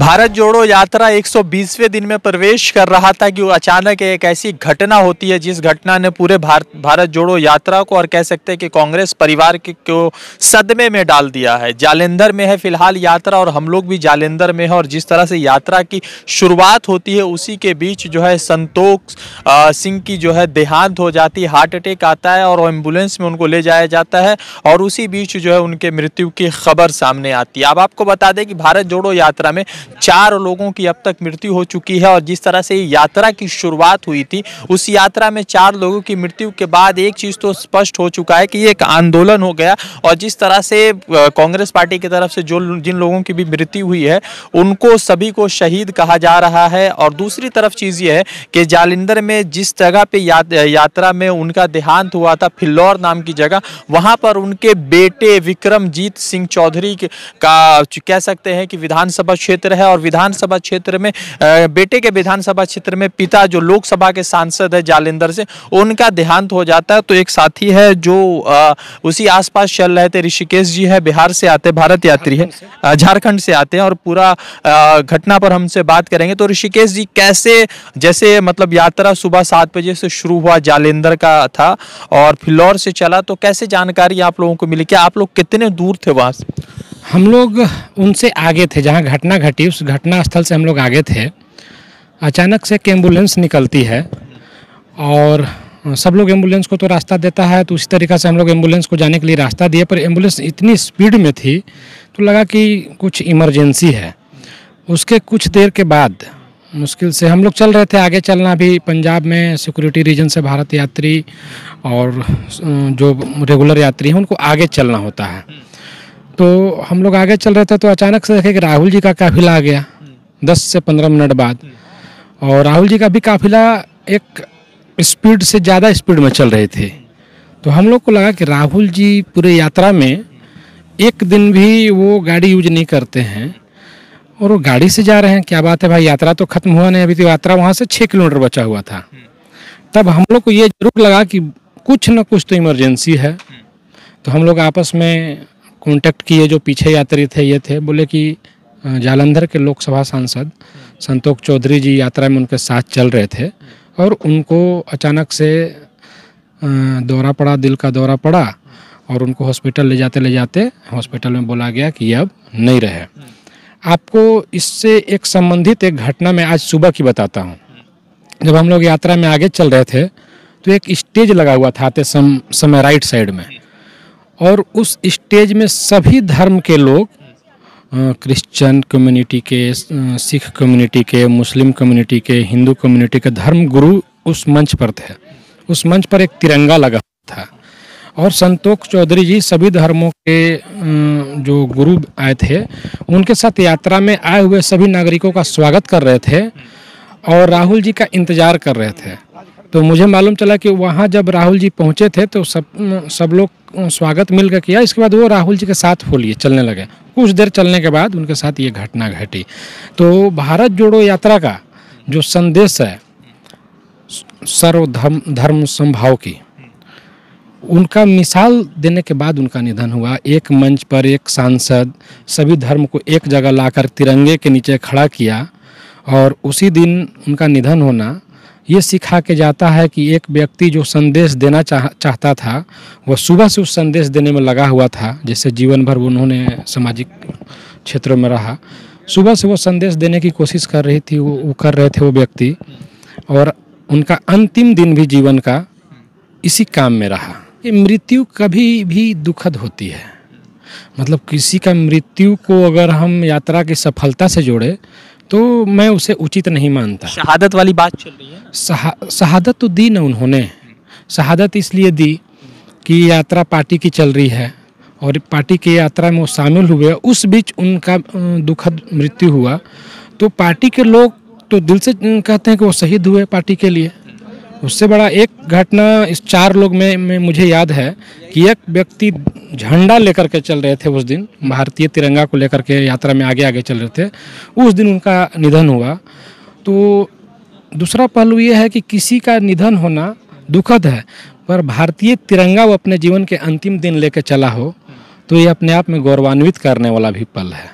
भारत जोड़ो यात्रा 120वें दिन में प्रवेश कर रहा था कि अचानक एक ऐसी घटना होती है जिस घटना ने पूरे भारत जोड़ो यात्रा को और कह सकते हैं कि कांग्रेस परिवार को सदमे में डाल दिया है। जालंधर में है फिलहाल यात्रा और हम लोग भी जालंधर में है और जिस तरह से यात्रा की शुरुआत होती है उसी के बीच जो है संतोष सिंह की जो है देहांत हो जाती है, हार्ट अटैक आता है और एम्बुलेंस में उनको ले जाया जाता है और उसी बीच जो है उनके मृत्यु की खबर सामने आती है। अब आपको बता दें कि भारत जोड़ो यात्रा में 4 लोगों की अब तक मृत्यु हो चुकी है और जिस तरह से यात्रा की शुरुआत हुई थी उस यात्रा में 4 लोगों की मृत्यु के बाद एक चीज तो स्पष्ट हो चुका है कि ये एक आंदोलन हो गया और जिस तरह से कांग्रेस पार्टी की तरफ से जो जिन लोगों की भी मृत्यु हुई है उनको सभी को शहीद कहा जा रहा है। और दूसरी तरफ चीज ये है कि जालंधर में जिस जगह पे यात्रा में उनका देहांत हुआ था, फिल्लौर नाम की जगह, वहां पर उनके बेटे विक्रमजीत सिंह चौधरी का कह सकते हैं कि विधानसभा क्षेत्र है और विधानसभा क्षेत्र में बेटे के विधानसभा क्षेत्र में पिता जो लोकसभा के सांसद है जालंधर से, उनका देहांत हो जाता है। तो एक साथी है जो उसी आसपास चल रहे थे, ऋषिकेश जी है, बिहार से आते, भारत यात्री है, झारखंड से आते हैं और पूरा घटना पर हमसे बात करेंगे। तो ऋषिकेश जी, कैसे जैसे मतलब यात्रा सुबह 7 बजे से शुरू हुआ, जालंधर का था और फिल्लौर से चला, तो कैसे जानकारी आप लोगों को मिली? क्या आप लोग कितने दूर थे वहाँ से? हम लोग उनसे आगे थे, जहाँ घटना घटी उस घटना स्थल से हम लोग आगे थे। अचानक से एक एम्बुलेंस निकलती है और सब लोग एम्बुलेंस को तो रास्ता देता है, तो उसी तरीक़े से हम लोग एम्बुलेंस को जाने के लिए रास्ता दिए, पर एम्बुलेंस इतनी स्पीड में थी तो लगा कि कुछ इमरजेंसी है। उसके कुछ देर के बाद मुश्किल से हम लोग चल रहे थे, आगे चलना भी पंजाब में सिक्योरिटी रीजन से भारत यात्री और जो रेगुलर यात्री हैं उनको आगे चलना होता है। तो हम लोग आगे चल रहे थे तो अचानक से देखे कि राहुल जी का काफिला आ गया 10 से 15 मिनट बाद, और राहुल जी का भी काफिला एक स्पीड से ज़्यादा स्पीड में चल रहे थे। तो हम लोग को लगा कि राहुल जी पूरे यात्रा में एक दिन भी वो गाड़ी यूज नहीं करते हैं और वो गाड़ी से जा रहे हैं। क्या बात है भाई, यात्रा तो खत्म हुआ नहीं, अभी तो यात्रा वहाँ से 6 किलोमीटर बचा हुआ था। तब हम लोग को ये जरूर लगा कि कुछ न कुछ तो इमरजेंसी है। तो हम लोग आपस में कांटेक्ट किए, जो पीछे यात्री थे ये थे, बोले कि जालंधर के लोकसभा सांसद संतोष चौधरी जी यात्रा में उनके साथ चल रहे थे और उनको अचानक से दौरा पड़ा, दिल का दौरा पड़ा और उनको हॉस्पिटल ले जाते हॉस्पिटल में बोला गया कि ये अब नहीं रहे। आपको इससे एक संबंधित एक घटना मैं आज सुबह की बताता हूँ। जब हम लोग यात्रा में आगे चल रहे थे तो एक स्टेज लगा हुआ था आते समय राइट साइड में, और उस स्टेज में सभी धर्म के लोग, क्रिश्चियन कम्युनिटी के, सिख कम्युनिटी के, मुस्लिम कम्युनिटी के, हिंदू कम्युनिटी के धर्म गुरु उस मंच पर थे। उस मंच पर एक तिरंगा लगा था और संतोष चौधरी जी सभी धर्मों के जो गुरु आए थे उनके साथ यात्रा में आए हुए सभी नागरिकों का स्वागत कर रहे थे और राहुल जी का इंतजार कर रहे थे। तो मुझे मालूम चला कि वहाँ जब राहुल जी पहुँचे थे तो सब लोग स्वागत मिलकर किया। इसके बाद वो राहुल जी के साथ हो लिए, चलने लगे। कुछ देर चलने के बाद उनके साथ ये घटना घटी। तो भारत जोड़ो यात्रा का जो संदेश है सर्वधर्म समभाव की, उनका मिसाल देने के बाद उनका निधन हुआ। एक मंच पर एक सांसद सभी धर्म को एक जगह लाकर तिरंगे के नीचे खड़ा किया और उसी दिन उनका निधन होना ये सिखा के जाता है कि एक व्यक्ति जो संदेश देना चाहता था वह सुबह से उस संदेश देने में लगा हुआ था। जैसे जीवन भर उन्होंने सामाजिक क्षेत्रों में रहा, सुबह से वो संदेश देने की कोशिश कर रही थी, वो कर रहे थे वो व्यक्ति, और उनका अंतिम दिन भी जीवन का इसी काम में रहा। ये मृत्यु कभी भी दुखद होती है, मतलब किसी का मृत्यु को अगर हम यात्रा की सफलता से जोड़े तो मैं उसे उचित नहीं मानता। शहादत वाली बात चल रही है। शहादत तो दी ना उन्होंने। शहादत इसलिए दी कि यात्रा पार्टी की चल रही है और पार्टी की यात्रा में वो शामिल हुए, उस बीच उनका दुखद मृत्यु हुआ। तो पार्टी के लोग तो दिल से कहते हैं कि वो शहीद हुए पार्टी के लिए। उससे बड़ा एक घटना इस 4 लोग में मुझे याद है कि एक व्यक्ति झंडा लेकर के चल रहे थे उस दिन, भारतीय तिरंगा को लेकर के यात्रा में आगे चल रहे थे, उस दिन उनका निधन हुआ। तो दूसरा पहलू ये है कि किसी का निधन होना दुखद है, पर भारतीय तिरंगा वो अपने जीवन के अंतिम दिन लेकर चला हो तो ये अपने आप में गौरवान्वित करने वाला भी पल है।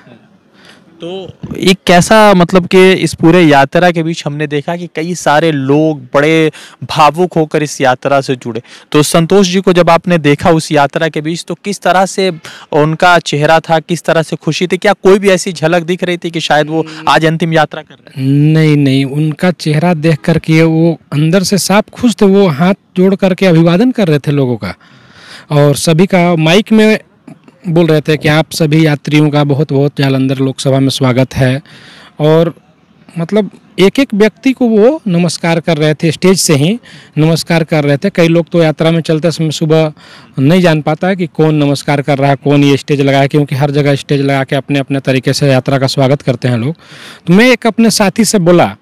तो एक कैसा मतलब कि इस पूरे यात्रा के बीच हमने देखा कि कई सारे लोग बड़े भावुक होकर इस यात्रा से जुड़े। तो संतोष जी को जब आपने देखा उस यात्रा के बीच तो किस तरह से उनका चेहरा था, किस तरह से खुशी थी? क्या कोई भी ऐसी झलक दिख रही थी कि शायद वो आज अंतिम यात्रा कर रहे हैं? नहीं नहीं, उनका चेहरा देख करके वो अंदर से साफ खुश थे। वो हाथ जोड़ करके अभिवादन कर रहे थे लोगों का, और सभी का माइक में बोल रहे थे कि आप सभी यात्रियों का बहुत बहुत जालंधर लोकसभा में स्वागत है। और मतलब एक एक व्यक्ति को वो नमस्कार कर रहे थे, स्टेज से ही नमस्कार कर रहे थे। कई लोग तो यात्रा में चलते समय सुबह नहीं जान पाता है कि कौन नमस्कार कर रहा है, कौन ये स्टेज लगाया, क्योंकि हर जगह स्टेज लगा के अपने अपने तरीके से यात्रा का स्वागत करते हैं लोग। तो मैं एक अपने साथी से बोला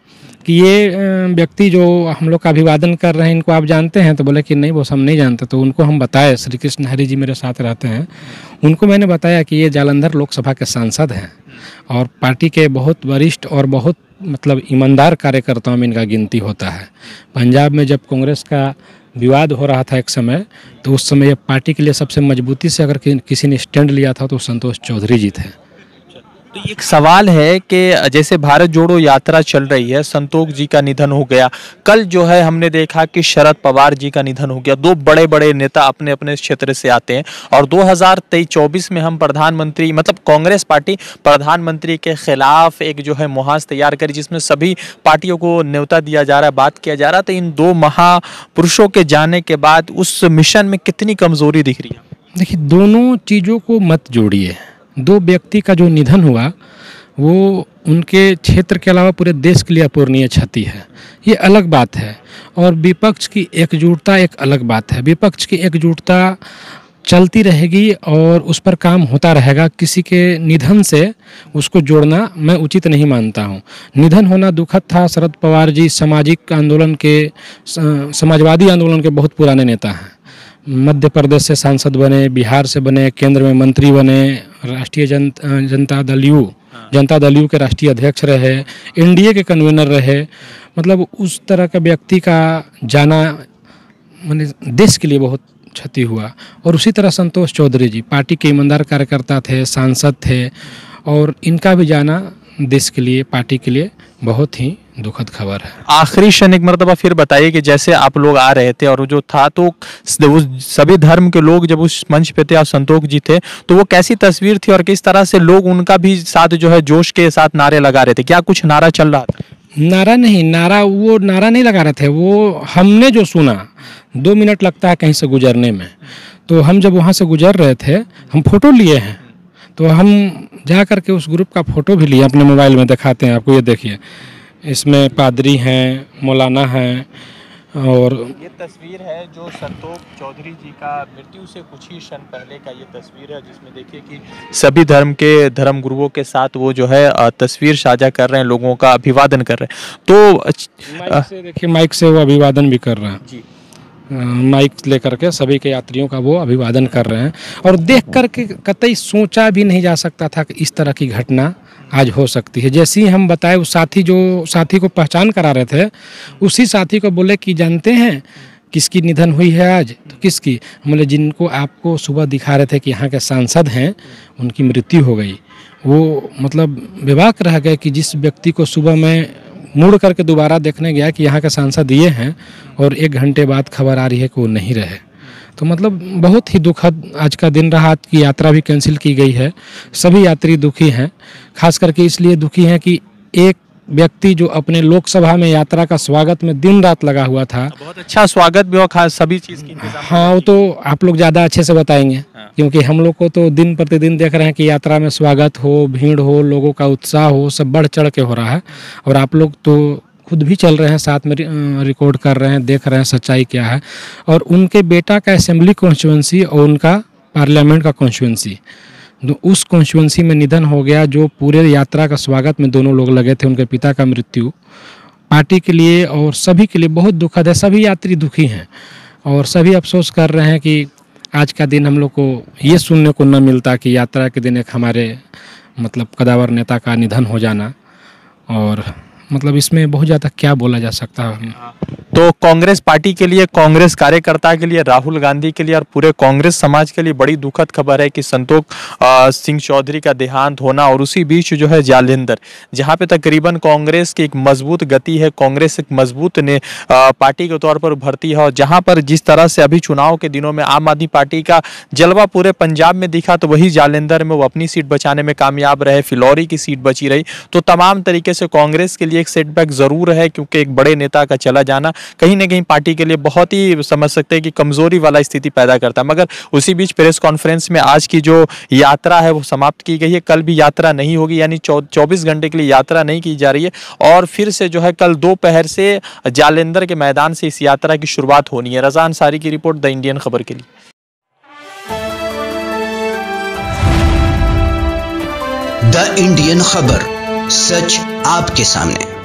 कि ये व्यक्ति जो हम लोग का अभिवादन कर रहे हैं, इनको आप जानते हैं? तो बोले कि नहीं बॉस, हम नहीं जानते। तो उनको हम बताए, श्री कृष्ण हरि जी मेरे साथ रहते हैं, उनको मैंने बताया कि ये जालंधर लोकसभा के सांसद हैं और पार्टी के बहुत वरिष्ठ और बहुत मतलब ईमानदार कार्यकर्ताओं में इनका गिनती होता है। पंजाब में जब कांग्रेस का विवाद हो रहा था एक समय, तो उस समय पार्टी के लिए सबसे मजबूती से अगर किसी ने स्टैंड लिया था तो संतोष चौधरी जी थे। तो एक सवाल है कि जैसे भारत जोड़ो यात्रा चल रही है, संतोष जी का निधन हो गया, कल जो है हमने देखा कि शरद पवार जी का निधन हो गया। दो बड़े बड़े नेता अपने अपने क्षेत्र से आते हैं और 2023-24 में हम प्रधानमंत्री मतलब कांग्रेस पार्टी प्रधानमंत्री के खिलाफ एक जो है मुहिम तैयार करी, जिसमें सभी पार्टियों को न्योता दिया जा रहा है, बात किया जा रहा है। तो इन दो महापुरुषों के जाने के बाद उस मिशन में कितनी कमजोरी दिख रही है? देखिए, दोनों चीज़ों को मत जोड़िए। दो व्यक्ति का जो निधन हुआ वो उनके क्षेत्र के अलावा पूरे देश के लिए अपूरणीय क्षति है, ये अलग बात है। और विपक्ष की एकजुटता एक अलग बात है। विपक्ष की एकजुटता चलती रहेगी और उस पर काम होता रहेगा। किसी के निधन से उसको जोड़ना मैं उचित नहीं मानता हूँ। निधन होना दुखद था। शरद पवार जी सामाजिक आंदोलन के, समाजवादी आंदोलन के बहुत पुराने नेता हैं। मध्य प्रदेश से सांसद बने, बिहार से बने, केंद्र में मंत्री बने, राष्ट्रीय जनता दल यू के राष्ट्रीय अध्यक्ष रहे, एनडीए के कन्वीनर रहे। मतलब उस तरह का व्यक्ति का जाना माने देश के लिए बहुत क्षति हुआ। और उसी तरह संतोष चौधरी जी पार्टी के ईमानदार कार्यकर्ता थे, सांसद थे, और इनका भी जाना देश के लिए, पार्टी के लिए बहुत ही दुखद खबर है। आखिरी क्षण एक मरतबा फिर बताइए कि जैसे आप लोग आ रहे थे और जो था तो सभी धर्म के लोग जब उस मंच पे थे और संतोष जी थे, तो वो कैसी तस्वीर थी और किस तरह से लोग उनका भी साथ जो है जोश के साथ नारे लगा रहे थे? क्या कुछ नारा चल रहा था? वो नारा नहीं लगा रहे थे। वो हमने जो सुना, 2 मिनट लगता है कहीं से गुजरने में। तो हम जब वहाँ से गुजर रहे थे, हम फोटो लिए हैं, तो हम जा करके उस ग्रुप का फोटो भी लिए, अपने मोबाइल में दिखाते हैं आपको। ये देखिए, इसमें पादरी हैं, मौलाना हैं, और ये तस्वीर है जो संतोष चौधरी जी का मृत्यु से कुछ ही क्षण पहले का ये तस्वीर है, जिसमें देखिए कि सभी धर्म के धर्म गुरुओं के साथ वो जो है तस्वीर साझा कर रहे हैं, लोगों का अभिवादन कर रहे हैं। तो माइक से देखिए, माइक से वो अभिवादन भी कर रहे हैं जी। माइक लेकर के सभी के यात्रियों का वो अभिवादन कर रहे हैं। और देख करके कतई सोचा भी नहीं जा सकता था कि इस तरह की घटना आज हो सकती है। जैसे ही हम बताए, उस साथी को पहचान करा रहे थे, उसी साथी को बोले कि जानते हैं किसकी निधन हुई है आज? तो किसकी? बोले जिनको आपको सुबह दिखा रहे थे कि यहाँ के सांसद हैं, उनकी मृत्यु हो गई। वो मतलब बेबाक रह गए कि जिस व्यक्ति को सुबह में मुड़ करके दोबारा देखने गया कि यहाँ के सांसद ये हैं, और 1 घंटे बाद खबर आ रही है कि वो नहीं रहे। तो मतलब बहुत ही दुखद आज का दिन रहा कि यात्रा भी कैंसिल की गई है। सभी यात्री दुखी हैं, खास करके इसलिए दुखी हैं कि एक व्यक्ति जो अपने लोकसभा में यात्रा का स्वागत में दिन रात लगा हुआ था, बहुत अच्छा स्वागत भी हुआ, खास सभी चीज़ की इंतजाम। हाँ, वो तो आप लोग ज़्यादा अच्छे से बताएंगे, क्योंकि हम लोग को तो दिन प्रतिदिन देख रहे हैं कि यात्रा में स्वागत हो, भीड़ हो, लोगों का उत्साह हो, सब बढ़ चढ़ के हो रहा है। और आप लोग तो खुद भी चल रहे हैं, साथ में रिकॉर्ड कर रहे हैं, देख रहे हैं सच्चाई क्या है। और उनके बेटा का असेंबली कॉन्स्टिट्यूंसी और उनका पार्लियामेंट का कॉन्स्टिट्यूंसी, उस कॉन्स्टिट्यूंसी में निधन हो गया। जो पूरे यात्रा का स्वागत में दोनों लोग लगे थे, उनके पिता का मृत्यु पार्टी के लिए और सभी के लिए बहुत दुखद है। सभी यात्री दुखी हैं और सभी अफसोस कर रहे हैं कि आज का दिन हम लोग को ये सुनने को न मिलता कि यात्रा के दिन एक हमारे मतलब कदावर नेता का निधन हो जाना। और मतलब इसमें बहुत ज़्यादा क्या बोला जा सकता है। तो कांग्रेस पार्टी के लिए, कांग्रेस कार्यकर्ता के लिए, राहुल गांधी के लिए और पूरे कांग्रेस समाज के लिए बड़ी दुखद खबर है कि संतोष सिंह चौधरी का देहांत होना, और उसी बीच जो है जालंधर, जहां पे तकरीबन कांग्रेस की एक मजबूत गति है, कांग्रेस एक मजबूत ने पार्टी के तौर पर उभरती है, और जहां पर जिस तरह से अभी चुनाव के दिनों में आम आदमी पार्टी का जलवा पूरे पंजाब में दिखा, तो वही जालंधर में वो अपनी सीट बचाने में कामयाब रहे, फिलौरी की सीट बची रही। तो तमाम तरीके से कांग्रेस के लिए एक सेटबैक जरूर है, क्योंकि एक बड़े नेता का चला जाना कहीं ना कहीं पार्टी के लिए बहुत ही समझ सकते हैं कि कमजोरी वाला स्थिति पैदा करता है। मगर उसी बीच प्रेस कॉन्फ्रेंस में आज की जो यात्रा है वो समाप्त की गई है। कल भी यात्रा नहीं होगी, यानी 24 घंटे के लिए यात्रा नहीं की जा रही है, और फिर से जो है कल दोपहर से जालंधर के मैदान से इस यात्रा की शुरुआत होनी है। रज़ा अंसारी की रिपोर्ट, द इंडियन खबर के लिए। द इंडियन खबर, सच आपके सामने।